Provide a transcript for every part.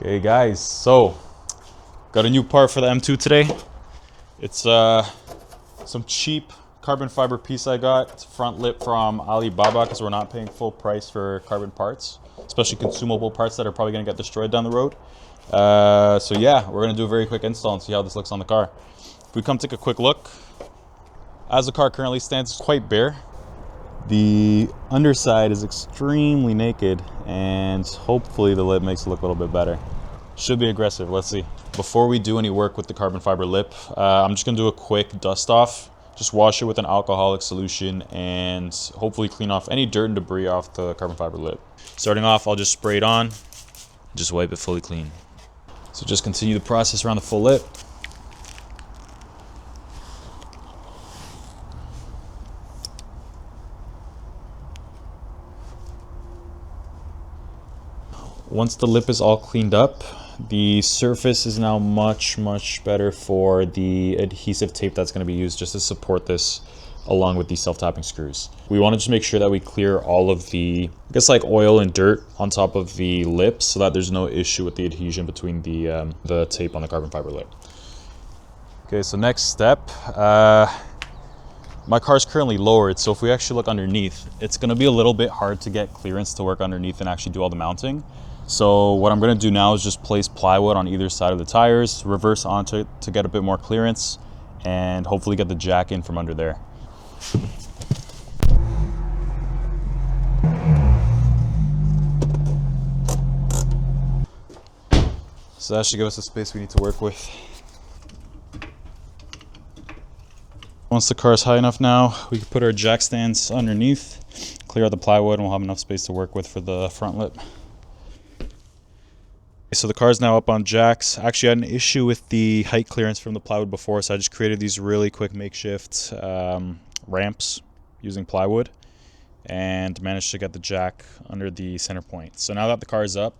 Okay guys, so got a new part for the M2 today. It's some cheap carbon fiber piece I got. It's a front lip from Alibaba because we're not paying full price for carbon parts, especially consumable parts that are probably going to get destroyed down the road. So yeah, we're going to do a very quick install and see how this looks on the car. If we come take a quick look, as the car currently stands, it's quite bare. The underside is extremely naked, and hopefully the lip makes it look a little bit better. Should be aggressive, let's see. Before we do any work with the carbon fiber lip, I'm just gonna do a quick dust off. Just wash it with an alcoholic solution and hopefully clean off any dirt and debris off the carbon fiber lip. Starting off, I'll just spray it on, just wipe it fully clean. So just continue the process around the full lip. Once the lip is all cleaned up, the surface is now much better for the adhesive tape that's going to be used just to support this along with these self-tapping screws. We want to just make sure that we clear all of the, I guess, like oil and dirt on top of the lip so that there's no issue with the adhesion between the tape on the carbon fiber lip. Okay, so next step, my car's currently lowered, so if we actually look underneath, it's going to be a little bit hard to get clearance to work underneath and actually do all the mounting. So what I'm going to do now is just place plywood on either side of the tires, reverse onto it to get a bit more clearance, and hopefully get the jack in from under there. So that should give us the space we need to work with. Once the car is high enough now, we can put our jack stands underneath, clear out the plywood, and we'll have enough space to work with for the front lip. So the car is now up on jacks. Actually, I had an issue with the height clearance from the plywood before, so I just created these really quick makeshift ramps using plywood and managed to get the jack under the center point. So now that the car is up,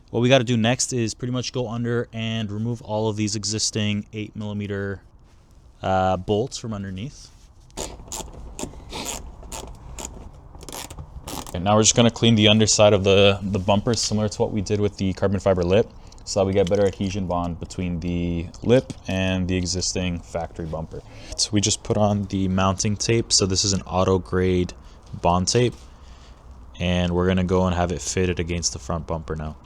what we got to do next is pretty much go under and remove all of these existing 8mm bolts from underneath. And now we're just going to clean the underside of the bumper similar to what we did with the carbon fiber lip so that we get better adhesion bond between the lip and the existing factory bumper. So we just put on the mounting tape. So this is an auto grade bond tape, and we're going to go and have it fitted against the front bumper now.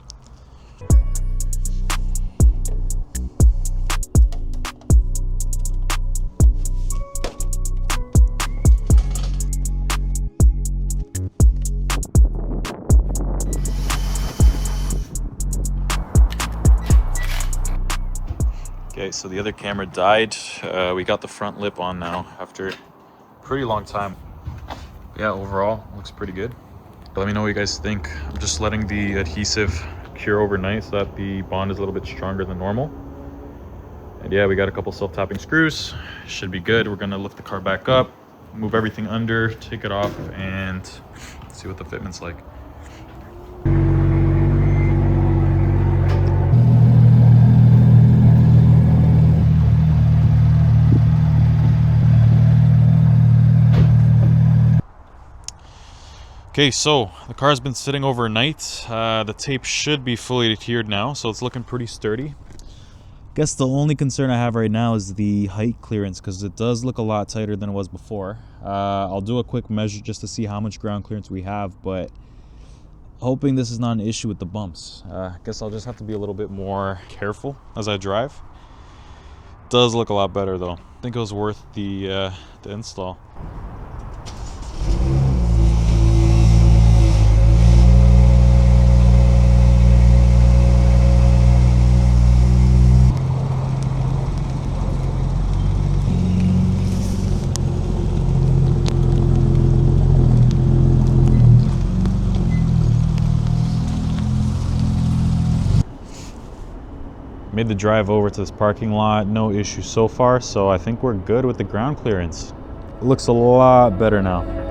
Okay, so the other camera died. We got the front lip on now after a pretty long time. Yeah, overall, looks pretty good. Let me know what you guys think. I'm just letting the adhesive cure overnight so that the bond is a little bit stronger than normal. And yeah, we got a couple self-tapping screws. Should be good. We're gonna lift the car back up, move everything under, take it off, and see what the fitment's like. Okay, so the car's been sitting overnight. The tape should be fully adhered now, so it's looking pretty sturdy. Guess the only concern I have right now is the height clearance, because it does look a lot tighter than it was before. I'll do a quick measure just to see how much ground clearance we have, but hoping this is not an issue with the bumps. Guess I'll just have to be a little bit more careful as I drive. Does look a lot better though. I think it was worth the install. Made the drive over to this parking lot, no issue so far, so I think we're good with the ground clearance. It looks a lot better now.